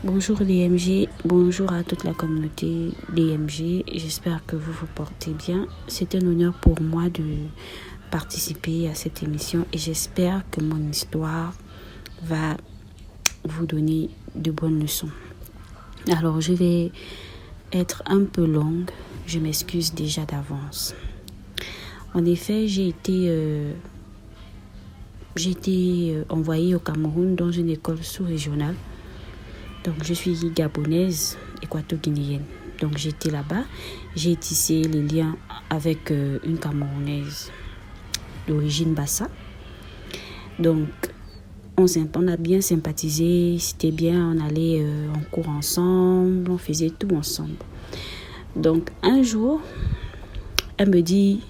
Bonjour DMG, bonjour à toute la communauté DMG, j'espère que vous vous portez bien. C'est un honneur pour moi de participer à cette émission et j'espère que mon histoire va vous donner de bonnes leçons. Alors je vais être un peu longue, je m'excuse déjà d'avance. En effet, j'ai été envoyée au Cameroun dans une école sous-régionale. Donc, je suis gabonaise, équato-guinéenne. Donc, j'étais là-bas. J'ai tissé les liens avec une Camerounaise d'origine Bassa. Donc, on a bien sympathisé. C'était bien. On allait en cours ensemble. On faisait tout ensemble. Donc, un jour, elle me dit,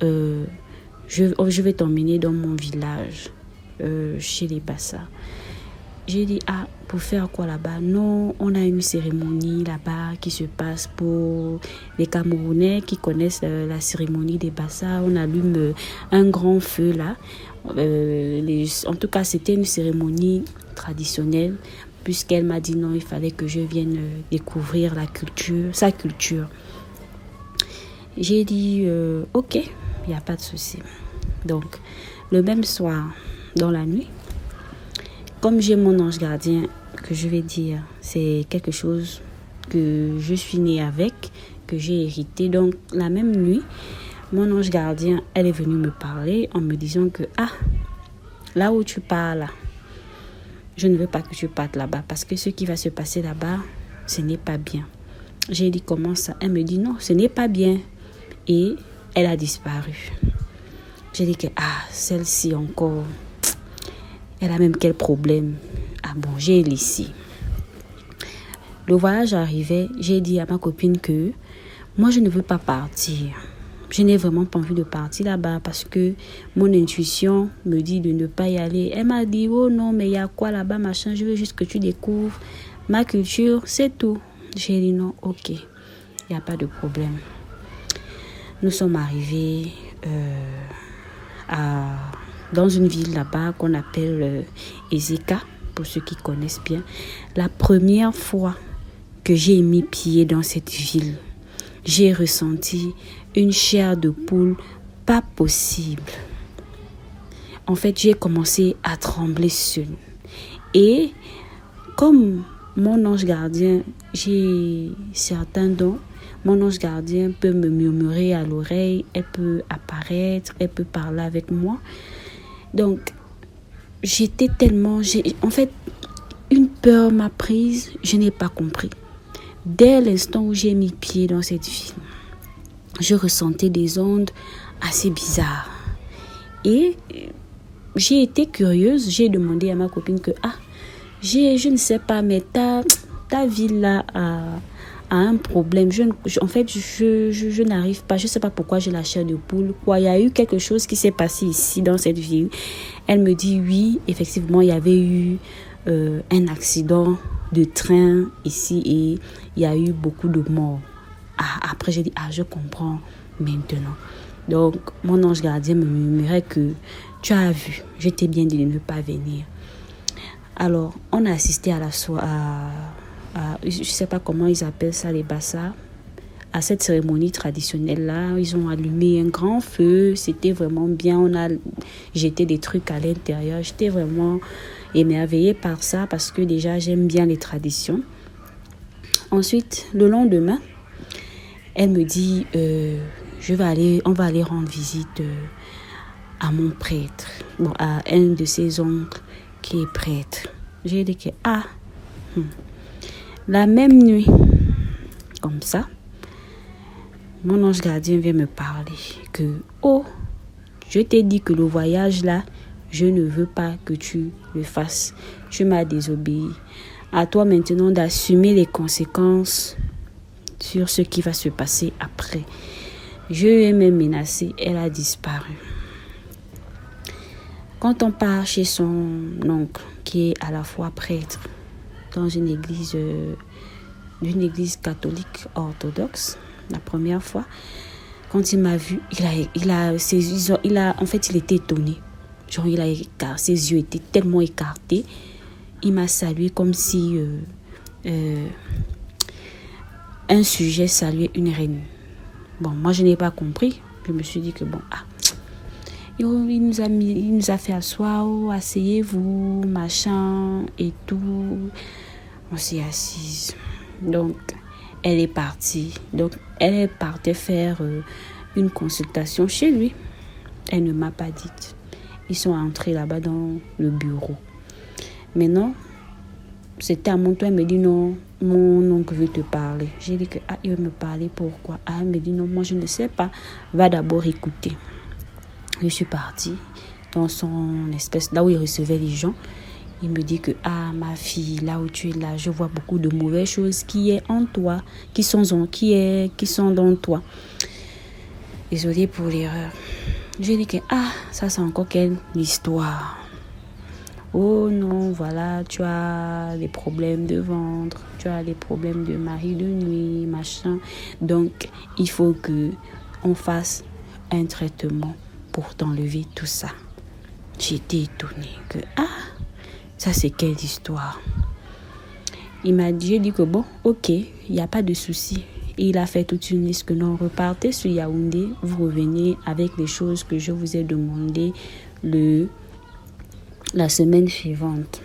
je vais t'emmener dans mon village, chez les Bassa. J'ai dit, pour faire quoi là-bas? Non, on a une cérémonie là-bas qui se passe pour les Camerounais qui connaissent la cérémonie des Bassa. On allume un grand feu là. En tout cas, c'était une cérémonie traditionnelle puisqu'elle m'a dit non, il fallait que je vienne découvrir sa culture. J'ai dit, ok, il n'y a pas de souci. Donc, le même soir, dans la nuit, comme j'ai mon ange gardien, que je vais dire, c'est quelque chose que je suis née avec, que j'ai hérité. Donc, la même nuit, mon ange gardien, elle est venue me parler en me disant que, là où tu pars là, je ne veux pas que tu partes là-bas parce que ce qui va se passer là-bas, ce n'est pas bien. J'ai dit, comment ça? Elle me dit, non, ce n'est pas bien. Et elle a disparu. J'ai dit que, celle-ci encore... Elle a même quel problème? Bon, j'ai laissé. Le voyage arrivait, j'ai dit à ma copine que moi, je ne veux pas partir. Je n'ai vraiment pas envie de partir là-bas parce que mon intuition me dit de ne pas y aller. Elle m'a dit, oh non, mais il y a quoi là-bas, machin, je veux juste que tu découvres ma culture, c'est tout. J'ai dit non, ok, il n'y a pas de problème. Nous sommes arrivés dans une ville là-bas qu'on appelle Ezeka, pour ceux qui connaissent bien. La première fois que j'ai mis pied dans cette ville, j'ai ressenti une chair de poule pas possible. En fait, j'ai commencé à trembler seule. Et comme mon ange gardien, j'ai certains dons, mon ange gardien peut me murmurer à l'oreille, elle peut apparaître, elle peut parler avec moi. Donc, j'étais tellement... En fait, une peur m'a prise, je n'ai pas compris. Dès l'instant où j'ai mis pied dans cette ville, je ressentais des ondes assez bizarres. Et j'ai été curieuse, j'ai demandé à ma copine que, je ne sais pas, mais ta ville là a un problème. En fait, je n'arrive pas. Je ne sais pas pourquoi j'ai la chair de poule. Il y a eu quelque chose qui s'est passé ici, dans cette ville. Elle me dit, oui, effectivement, il y avait eu un accident de train ici et il y a eu beaucoup de morts. Après, j'ai dit, je comprends maintenant. Donc, mon ange gardien me murmurait que tu as vu. Je t'ai bien dit de ne pas venir. Alors, on a assisté à la soirée... je ne sais pas comment ils appellent ça, les Bassa. À cette cérémonie traditionnelle-là, ils ont allumé un grand feu. C'était vraiment bien. On a jeté des trucs à l'intérieur. J'étais vraiment émerveillée par ça parce que déjà, j'aime bien les traditions. Ensuite, le lendemain, elle me dit, on va aller rendre visite à mon prêtre. À un de ses oncles qui est prêtre. J'ai dit que, la même nuit, comme ça, mon ange gardien vient me parler que, je t'ai dit que le voyage là, je ne veux pas que tu le fasses. Tu m'as désobéi. À toi maintenant d'assumer les conséquences sur ce qui va se passer après. Je lui ai même menacé, elle a disparu. Quand on part chez son oncle, qui est à la fois prêtre, dans une église catholique orthodoxe, la première fois, quand il m'a vu, en fait, il était étonné. Genre, ses yeux étaient tellement écartés. Il m'a salué comme si un sujet saluait une reine. Bon, moi je n'ai pas compris. Je me suis dit que il nous a fait asseoir, asseyez-vous, machin et tout. On s'est assise. Donc, elle est partie. Donc, elle partait faire une consultation chez lui. Elle ne m'a pas dit. Ils sont entrés là-bas dans le bureau. Maintenant, c'était à mon tour. Elle me dit non, mon oncle veut te parler. J'ai dit que il veut me parler, pourquoi? Elle me dit non, moi je ne sais pas. Va d'abord écouter. Je suis partie dans son espèce, là où il recevait les gens. Il me dit que ma fille, là où tu es là, je vois beaucoup de mauvaises choses qui est en toi, qui sont dans toi. Désolée pour l'erreur. J'ai dit que ça c'est encore quelle histoire. Oh non, voilà, tu as des problèmes de ventre, tu as des problèmes de mari de nuit, machin. Donc, il faut que on fasse un traitement pour t'enlever tout ça. J'étais étonnée que ça c'est quelle histoire. J'ai dit que ok, il n'y a pas de souci. Il a fait toute une liste que non, repartez sur Yaoundé, vous revenez avec les choses que je vous ai demandées la semaine suivante.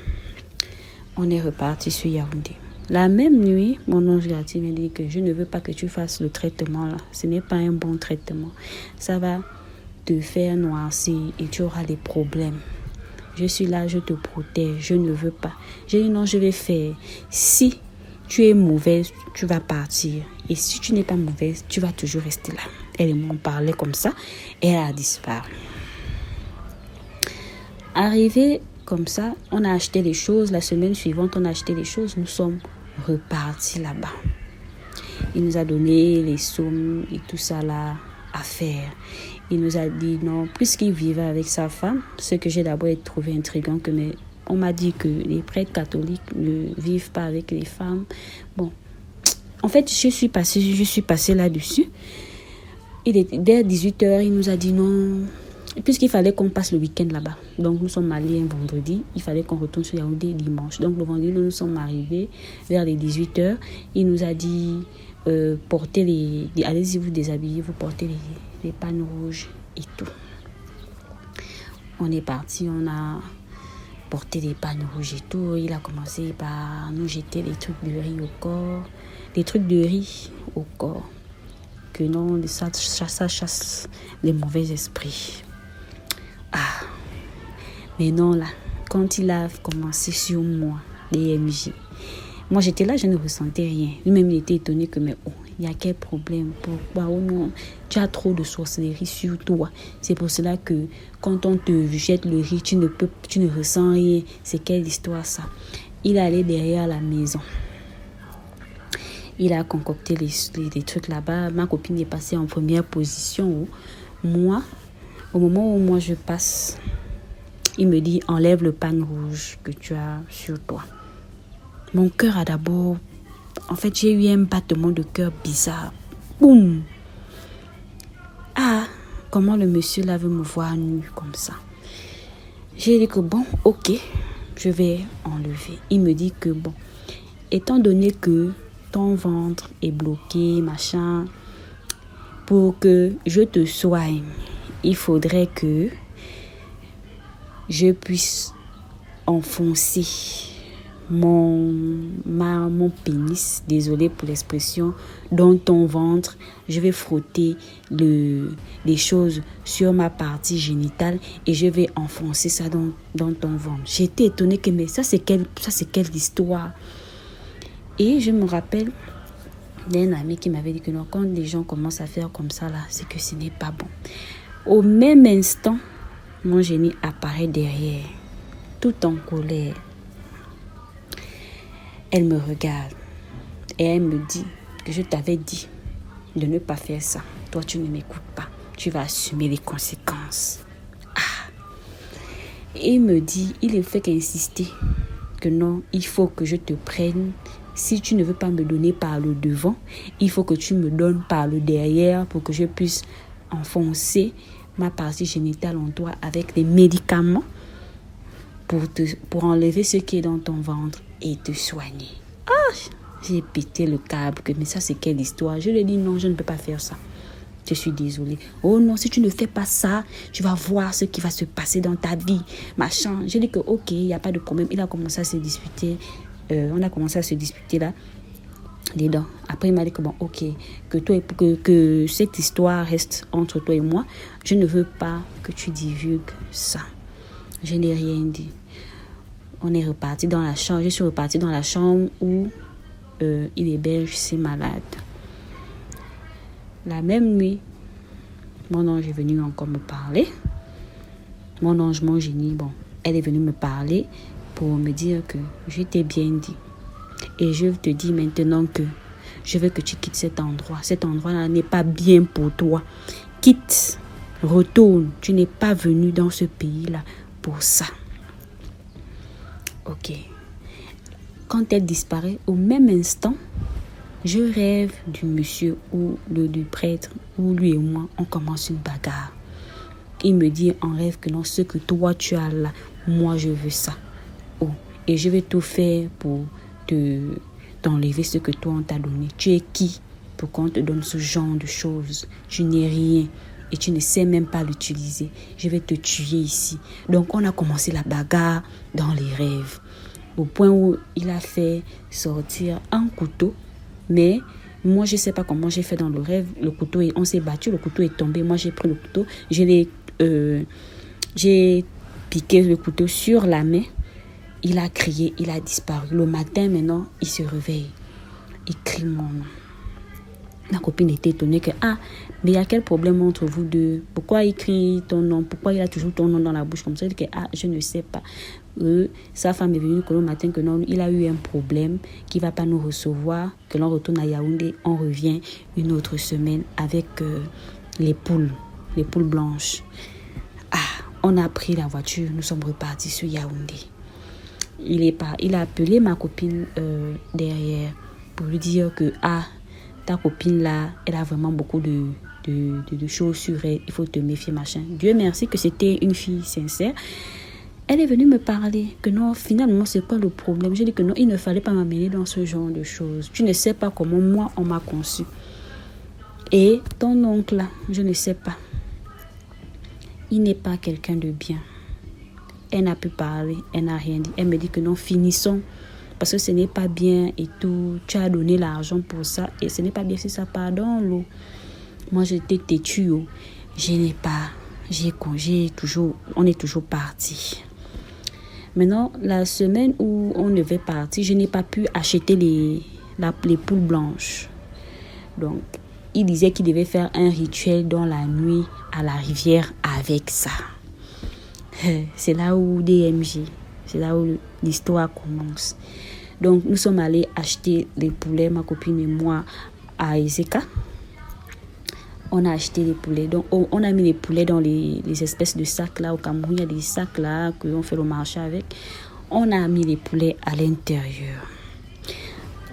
On est reparti sur Yaoundé. La même nuit, mon ange gardien m'a dit que je ne veux pas que tu fasses le traitement là. Ce n'est pas un bon traitement. Ça va te faire noircir et tu auras des problèmes. Je suis là, je te protège, je ne veux pas. J'ai dit non, je vais faire. Si tu es mauvaise, tu vas partir. Et si tu n'es pas mauvaise, tu vas toujours rester là. Elle m'en parlait comme ça et elle a disparu. Arrivé comme ça, on a acheté les choses. La semaine suivante, on a acheté les choses. Nous sommes repartis là-bas. Il nous a donné les sommes et tout ça là à faire. Il nous a dit non, puisqu'il vivait avec sa femme, ce que j'ai d'abord trouvé intriguant, on m'a dit que les prêtres catholiques ne vivent pas avec les femmes. Bon, en fait, je suis passée là-dessus. Dès 18h, il nous a dit non, puisqu'il fallait qu'on passe le week-end là-bas. Donc, nous sommes allés un vendredi. Il fallait qu'on retourne sur Yaoundé dimanche. Donc, le vendredi, nous sommes arrivés vers les 18h. Il nous a dit allez-y vous déshabiller, vous portez les panneaux rouges et tout. On est parti, on a porté les panneaux rouges et tout. Il a commencé par nous jeter des trucs de riz au corps. Que non, ça chasse les mauvais esprits. Mais non là, quand il a commencé sur moi, les MJ, moi j'étais là, je ne ressentais rien. Lui-même il était étonné que il y a quel problème? Pourquoi? Oh non, tu as trop de sorcellerie sur toi. C'est pour cela que quand on te jette le riz, tu ne ressens rien. C'est quelle histoire ça? Il est allé derrière la maison. Il a concocté les trucs là-bas. Ma copine est passée en première position. Moi, au moment où moi je passe, il me dit enlève le pan rouge que tu as sur toi. Mon cœur a d'abord... En fait, j'ai eu un battement de cœur bizarre. Boum! Comment le monsieur là veut me voir nue comme ça? J'ai dit que ok, je vais enlever. Il me dit que étant donné que ton ventre est bloqué, machin, pour que je te soigne, il faudrait que je puisse enfoncer mon pénis, désolé pour l'expression, dans ton ventre. Je vais frotter les choses sur ma partie génitale et je vais enfoncer ça dans ton ventre. J'étais étonnée que mais ça c'est quelle histoire. Et je me rappelle d'un ami qui m'avait dit que non, quand les gens commencent à faire comme ça là, c'est que ce n'est pas bon. Au même instant, mon génie apparaît derrière, tout en colère. Elle me regarde et elle me dit que je t'avais dit de ne pas faire ça. Toi, tu ne m'écoutes pas. Tu vas assumer les conséquences. Et il me dit, il ne fait qu'insister que non, il faut que je te prenne. Si tu ne veux pas me donner par le devant, il faut que tu me donnes par le derrière pour que je puisse enfoncer ma partie génitale en toi avec des médicaments pour enlever ce qui est dans ton ventre et te soigner. J'ai pété le câble. Mais ça, c'est quelle histoire? Je lui ai dit non, je ne peux pas faire ça. Je suis désolée. Oh non, si tu ne fais pas ça, tu vas voir ce qui va se passer dans ta vie. Machin. J'ai dit que ok, il n'y a pas de problème. Il a commencé à se disputer. On a commencé à se disputer là. Dedans. Après, il m'a dit que bon, ok, que cette histoire reste entre toi et moi. Je ne veux pas que tu divulgues ça. Je n'ai rien dit. On est reparti dans la chambre. Je suis repartie dans la chambre où il est belge, c'est malade. La même nuit, mon ange est venu encore me parler. Mon ange, mon génie, bon, elle est venue me parler pour me dire que je t'ai bien dit. Et je te dis maintenant que je veux que tu quittes cet endroit. Cet endroit-là n'est pas bien pour toi. Quitte, retourne. Tu n'es pas venu dans ce pays-là pour ça. Ok. Quand elle disparaît, au même instant, je rêve du monsieur ou du prêtre où lui et moi, on commence une bagarre. Il me dit en rêve que non, ce que toi tu as là, moi je veux ça. Oh, et je vais tout faire pour t'enlever ce que toi on t'a donné. Tu es qui pour qu'on te donne ce genre de choses? Tu n'es rien et tu ne sais même pas l'utiliser. Je vais te tuer ici. Donc on a commencé la bagarre dans les rêves. Au point où il a fait sortir un couteau. Mais moi, je ne sais pas comment j'ai fait dans le rêve. Le couteau, on s'est battu, le couteau est tombé. Moi, j'ai pris le couteau. J'ai piqué le couteau sur la main. Il a crié, il a disparu. Le matin, maintenant, il se réveille. Il crie mon nom. Ma copine était étonnée que, mais il y a quel problème entre vous deux? Pourquoi il crie ton nom? Pourquoi il a toujours ton nom dans la bouche comme ça? Elle dit que, je ne sais pas. Sa femme est venue le matin que non, il a eu un problème, qu'il ne va pas nous recevoir, que l'on retourne à Yaoundé, on revient une autre semaine avec les poules blanches. On a pris la voiture, nous sommes repartis sur Yaoundé. Il a appelé ma copine derrière pour lui dire que ta copine là, elle a vraiment beaucoup de choses sur elle, il faut te méfier, machin. Dieu merci que c'était une fille sincère. Elle est venue me parler que non, finalement, c'est pas le problème. J'ai dit que non, il ne fallait pas m'amener dans ce genre de choses. Tu ne sais pas comment moi, on m'a conçu. Et ton oncle là, je ne sais pas. Il n'est pas quelqu'un de bien. Elle n'a pu parler, elle n'a rien dit. Elle me dit que non, finissons. Parce que ce n'est pas bien et tout. Tu as donné l'argent pour ça. Et ce n'est pas bien si ça part dans l'eau. Moi, j'étais têtue. Je n'ai pas. On est toujours parti. Maintenant, la semaine où on devait partir, je n'ai pas pu acheter les poules blanches. Donc, il disait qu'il devait faire un rituel dans la nuit à la rivière avec ça. C'est là où DMG, c'est là où l'histoire commence. Donc, nous sommes allés acheter les poulets, ma copine et moi, à Ezeka. On a acheté les poulets. Donc, on a mis les poulets dans les espèces de sacs là. Au Cameroun, il y a des sacs là qu'on fait le marché avec. On a mis les poulets à l'intérieur.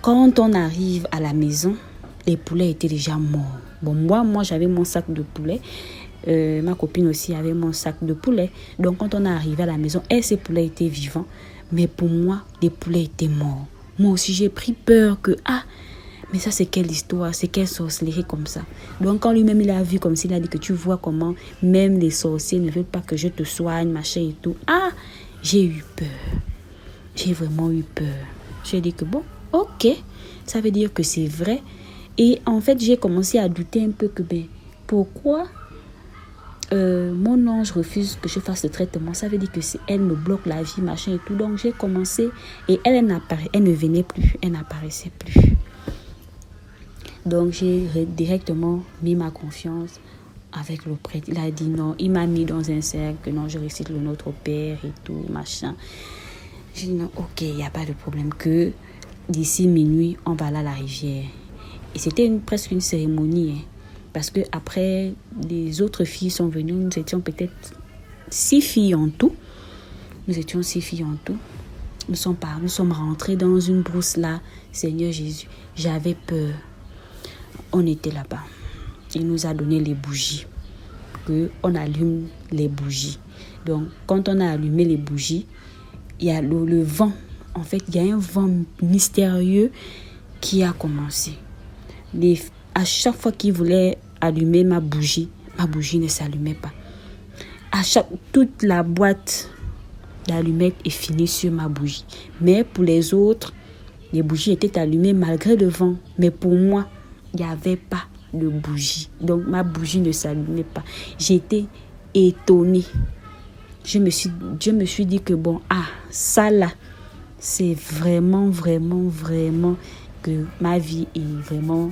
Quand on arrive à la maison, les poulets étaient déjà morts. Bon, moi j'avais mon sac de poulet. Ma copine aussi avait mon sac de poulet. Donc, quand on est arrivé à la maison, ces poulets étaient vivants. Mais pour moi, les poulets étaient morts. Moi aussi, j'ai pris peur que, mais ça, c'est quelle histoire? C'est quelle sorcellerie comme ça? Donc, quand lui-même, il a vu comme s'il a dit que tu vois comment même les sorciers ne veulent pas que je te soigne, machin et tout. J'ai eu peur. J'ai vraiment eu peur. J'ai dit que bon, ok, ça veut dire que c'est vrai. Et en fait, j'ai commencé à douter un peu que, pourquoi mon ange refuse que je fasse le traitement? Ça veut dire que elle me bloque la vie, machin et tout. Donc, j'ai commencé et elle ne venait plus, elle n'apparaissait plus. Donc, j'ai directement mis ma confiance avec le prêtre. Il a dit non, il m'a mis dans un cercle, non, je récite le Notre Père et tout, machin. J'ai dit non, ok, il n'y a pas de problème, que d'ici minuit, on va aller à la rivière. Et c'était presque une cérémonie, parce que après, les autres filles sont venues, nous étions peut-être 6 filles en tout. Nous étions 6 filles en tout. Nous sommes rentrés dans une brousse là, Seigneur Jésus, j'avais peur. On était là-bas. Il nous a donné les bougies. On allume les bougies. Donc, quand on a allumé les bougies, il y a le vent en fait, il y a un vent mystérieux qui a commencé. À chaque fois qu'il voulait allumer ma bougie ne s'allumait pas. Toute la boîte d'allumettes est finie sur ma bougie. Mais pour les autres, les bougies étaient allumées malgré le vent. Mais pour moi, il n'y avait pas de bougie. Donc, ma bougie ne s'allumait pas. J'étais étonnée. Je me suis dit que ça là, c'est vraiment, vraiment, vraiment que ma vie est vraiment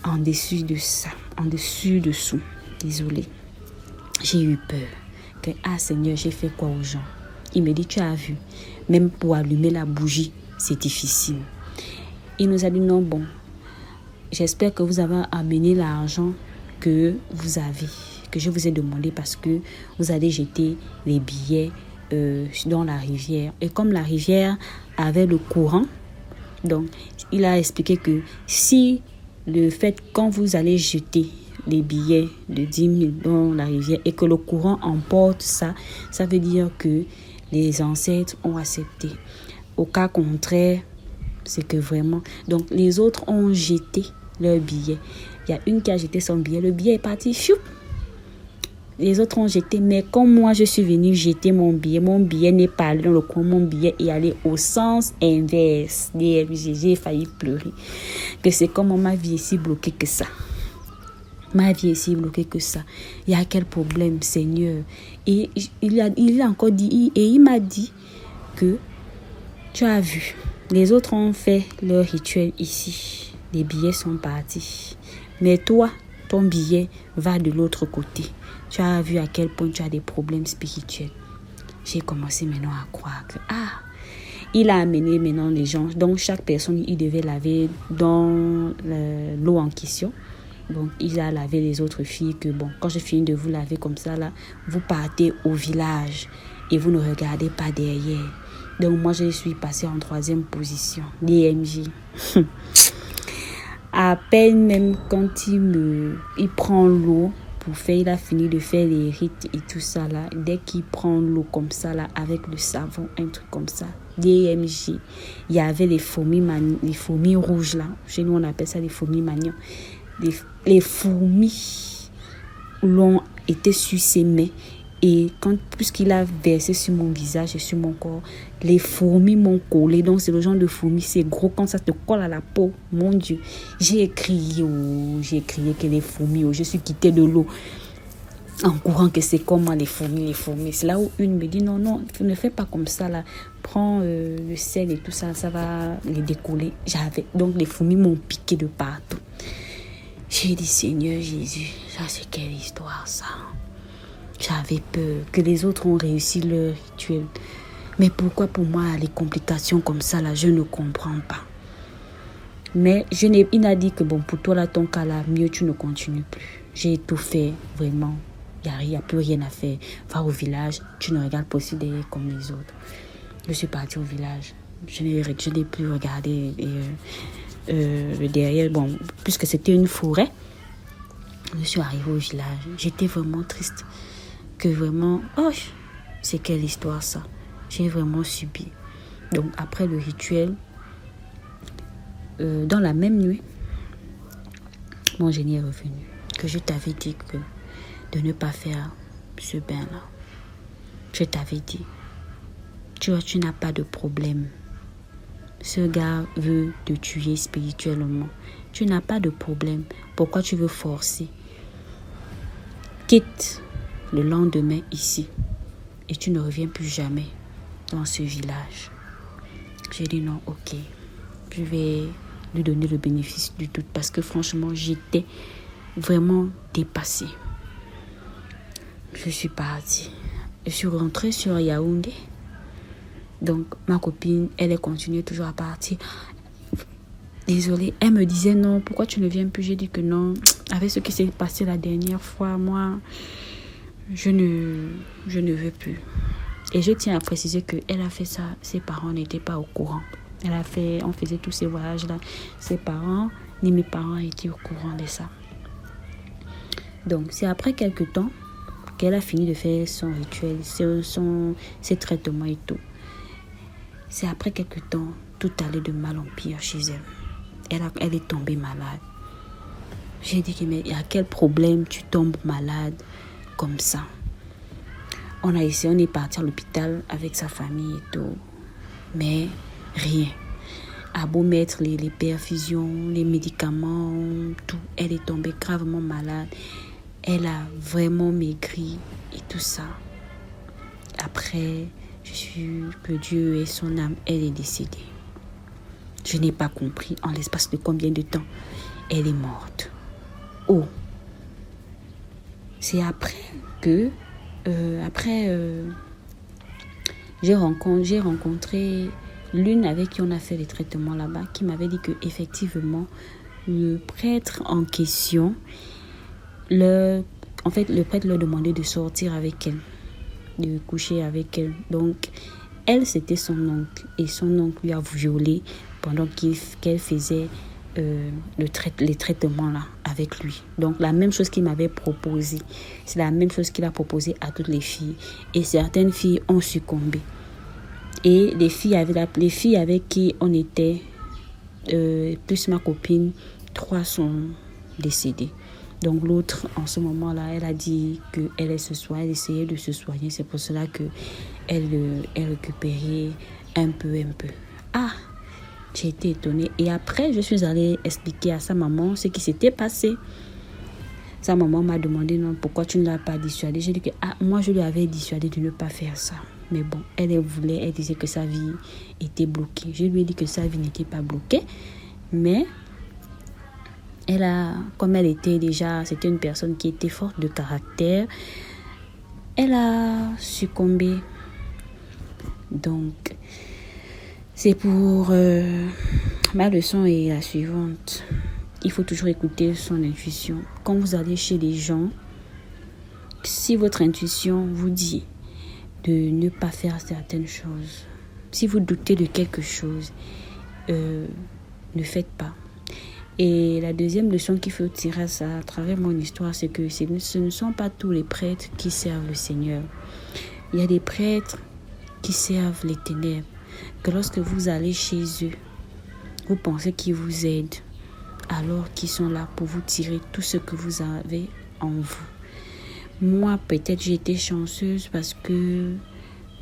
en dessus de ça, en dessous. Désolée. J'ai eu peur. Que, Seigneur, j'ai fait quoi aux gens? Il me dit, tu as vu, même pour allumer la bougie, c'est difficile. Il nous a dit, non, j'espère que vous avez amené l'argent que je vous ai demandé parce que vous allez jeter les billets dans la rivière. Et comme la rivière avait le courant, donc il a expliqué que si le fait quand vous allez jeter les billets de 10 000 dans la rivière et que le courant emporte ça veut dire que les ancêtres ont accepté. Au cas contraire, c'est que vraiment... Donc, les autres ont jeté leur billet. Il y a une qui a jeté son billet. Le billet est parti. Fiou. Les autres ont jeté. Mais quand moi, je suis venue jeter mon billet n'est pas allé dans le coin. Mon billet est allé au sens inverse. J'ai failli pleurer. Que c'est comme ma vie est si bloquée que ça. Ma vie est si bloquée que ça. Il y a quel problème, Seigneur? Et il a encore dit, et il m'a dit que tu as vu, les autres ont fait leur rituel ici. Les billets sont partis. Mais toi, ton billet va de l'autre côté. Tu as vu à quel point tu as des problèmes spirituels. J'ai commencé maintenant à croire que, il a amené maintenant les gens. Donc, chaque personne, il devait laver dans l'eau en question. Donc, il a lavé les autres filles que, quand je finis de vous laver comme ça, là, vous partez au village et vous ne regardez pas derrière. Donc, moi, je suis passée en 3e position, DMJ. À peine même quand il prend l'eau pour faire, il a fini de faire les rites et tout ça, là. Dès qu'il prend l'eau comme ça, là, avec le savon, un truc comme ça, DMJ, il y avait les fourmis rouges, là. Chez nous, on appelle ça les fourmis manions. Les fourmis l'ont été sur ses mains et puisqu'il a versé sur mon visage et sur mon corps, les fourmis m'ont collé. Donc c'est le genre de fourmis, c'est gros quand ça te colle à la peau. Mon Dieu, j'ai crié que les fourmis, je suis quittée de l'eau en courant que c'est comment les fourmis. C'est là où une me dit non, ne fais pas comme ça là. Prends le sel et tout ça, ça va les décoller. Donc les fourmis m'ont piqué de partout. J'ai dit, Seigneur Jésus, ça c'est quelle histoire ça? J'avais peur que les autres ont réussi leur rituel. Mais pourquoi pour moi les complications comme ça là, je ne comprends pas. Mais il a dit que pour toi là, ton cas là, mieux tu ne continues plus. J'ai tout fait, vraiment. Il n'y a plus rien à faire. Va au village, tu ne regardes pas aussi derrière comme les autres. Je suis partie au village. Je n'ai plus regardé le derrière, puisque c'était une forêt. Je suis arrivée au village. J'étais vraiment triste. Que vraiment, c'est quelle histoire ça? J'ai vraiment subi. Donc après le rituel, dans la même nuit, mon génie est revenu. Que je t'avais dit de ne pas faire ce bain-là. Je t'avais dit, tu n'as pas de problème. Ce gars veut te tuer spirituellement. Tu n'as pas de problème. Pourquoi tu veux forcer? Quitte le lendemain ici. Et tu ne reviens plus jamais dans ce village. J'ai dit non, ok. Je vais lui donner le bénéfice du doute. Parce que franchement, j'étais vraiment dépassée. Je suis partie. Je suis rentrée sur Yaoundé. Donc, ma copine, elle est continuée toujours à partir. Désolée, elle me disait non, pourquoi tu ne viens plus? J'ai dit que non. Avec ce qui s'est passé la dernière fois, moi, je ne veux plus. Et je tiens à préciser qu'elle a fait ça, ses parents n'étaient pas au courant. On faisait tous ces voyages-là. Ses parents, ni mes parents étaient au courant de ça. Donc, c'est après quelques temps qu'elle a fini de faire son rituel, ses traitements et tout. C'est après quelque temps, tout allait de mal en pire chez elle. Elle est tombée malade. J'ai dit, mais à quel problème tu tombes malade comme ça? On est parti à l'hôpital avec sa famille et tout. Mais rien. À beau mettre les perfusions, les médicaments, tout. Elle est tombée gravement malade. Elle a vraiment maigri et tout ça. Après, que Dieu ait son âme, elle est décédée. Je n'ai pas compris en l'espace de combien de temps elle est morte. Oh, c'est après que j'ai rencontré l'une avec qui on a fait les traitements là-bas, qui m'avait dit que effectivement le prêtre en question, le prêtre leur demandait de sortir avec elle, de coucher avec elle. Donc elle, c'était son oncle, et son oncle lui a violé pendant qu'elle faisait les traitements là avec lui. Donc la même chose qu'il m'avait proposé, c'est la même chose qu'il a proposé à toutes les filles, et certaines filles ont succombé. Et les filles avec qui on était, plus ma copine, 3 sont décédées. Donc l'autre, en ce moment-là, elle a dit qu'elle essayait de se soigner. C'est pour cela qu'elle récupérait un peu. Ah, j'ai été étonnée. Et après, je suis allée expliquer à sa maman ce qui s'était passé. Sa maman m'a demandé, non, pourquoi tu ne l'as pas dissuadée? J'ai dit que moi, je lui avais dissuadé de ne pas faire ça. Mais bon, elle disait que sa vie était bloquée. Je lui ai dit que sa vie n'était pas bloquée. Mais comme elle était déjà, c'était une personne qui était forte de caractère, elle a succombé. Donc, c'est pour... ma leçon est la suivante. Il faut toujours écouter son intuition. Quand vous allez chez les gens, si votre intuition vous dit de ne pas faire certaines choses, si vous doutez de quelque chose, ne faites pas. Et la deuxième leçon qu'il faut tirer à travers mon histoire, c'est que ce ne sont pas tous les prêtres qui servent le Seigneur. Il y a des prêtres qui servent les ténèbres, que lorsque vous allez chez eux, vous pensez qu'ils vous aident, alors qu'ils sont là pour vous tirer tout ce que vous avez en vous. Moi, peut-être j'ai été chanceuse parce que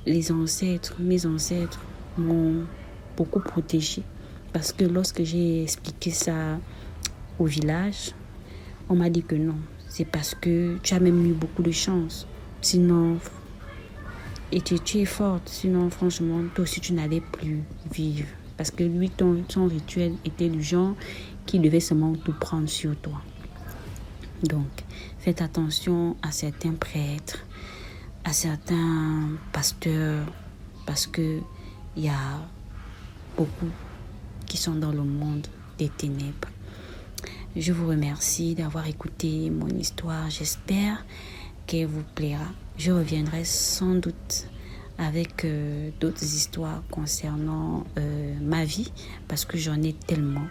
mes ancêtres m'ont beaucoup protégée. Parce que lorsque j'ai expliqué ça au village, on m'a dit que non. C'est parce que tu as même eu beaucoup de chance. Sinon, et tu es forte. Sinon, franchement, toi aussi, tu n'allais plus vivre. Parce que lui, son rituel était du genre qui devait seulement tout prendre sur toi. Donc, faites attention à certains prêtres, à certains pasteurs, parce que il y a beaucoup qui sont dans le monde des ténèbres. Je vous remercie d'avoir écouté mon histoire. J'espère qu'elle vous plaira. Je reviendrai sans doute avec d'autres histoires concernant ma vie, parce que j'en ai tellement.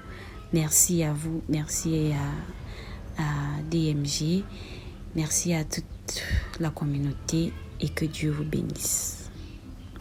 Merci à vous, merci à DMG, merci à toute la communauté, et que Dieu vous bénisse.